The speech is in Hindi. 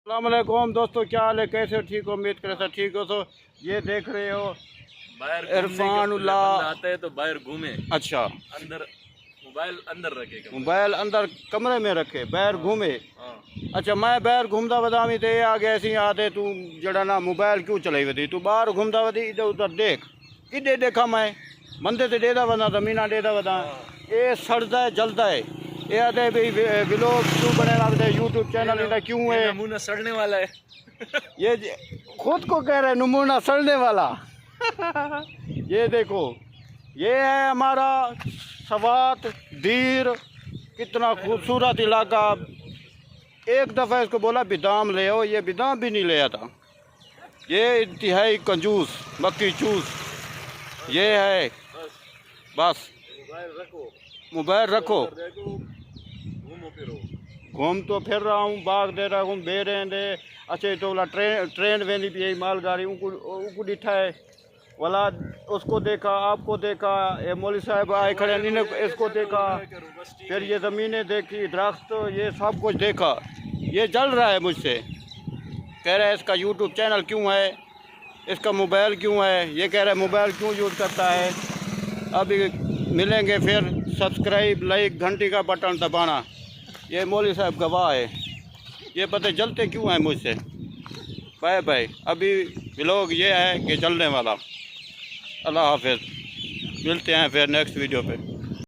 अस्सलाम वालेकुम दोस्तों, क्या हाल है? कैसे हो? ठीक हो? उम्मीद करें सब ठीक हो। तो ये देख रहे हो बाहर इरफान उल्ला आता है तो बाहर घूमे। अच्छा, अंदर मोबाइल अंदर रखे मोबाइल अंदर कमरे में रखे, बाहर घूमे। हाँ। अच्छा, मैं बाहर घूमता वदा मी ते आ गया ऐसी आते तू जड़ा ना मोबाइल क्यों चलाई वधी? तू बाहर घूमता वधी इधर उधर देख किदे देखा मैं मंदे ते डेदा वदा जमीना डेदा वदा ये सड़दा है जलदा है। ये आते भाई व्लॉग क्यों बने लगते यूट्यूब चैनल इधर क्यों है? नमूना सड़ने वाला है। ये खुद को कह रहे नमूना सड़ने वाला। ये देखो, ये है हमारा सवात दीर, कितना खूबसूरत इलाका। एक दफ़ा इसको बोला बिदाम ले आओ, ये बिदाम भी नहीं ले आता। ये इंतहाई कंजूस मक्की चूस ये है। बस मोबाइल रखो, मोबाइल रखो, घूमो फिरो। घूम तो फिर रहा हूँ, बाग दे रहा हूँ, बेरे दे अच्छे तो वाला ट्रेन वेंदी भी यही मालगाड़ी उनको दिखा है वाला, उसको देखा, आपको देखा, ये मौली साहब आए खड़े इन्हें इसको देखा, फिर ये ज़मीनें देखी, दरख्त, ये सब कुछ देखा। ये जल रहा है मुझसे, कह रहा है इसका यूट्यूब चैनल क्यों है, इसका मोबाइल क्यों है, ये कह रहा है मोबाइल क्यों यूज़ करता है। अभी मिलेंगे फिर, सब्सक्राइब लाइक घंटी का बटन दबाना। ये मौली साहब गवाह है, ये पता जलते क्यों हैं मुझसे। बाय बाय, अभी व्लॉग ये है कि चलने वाला। अल्लाह हाफिज़, मिलते हैं फिर नेक्स्ट वीडियो पे।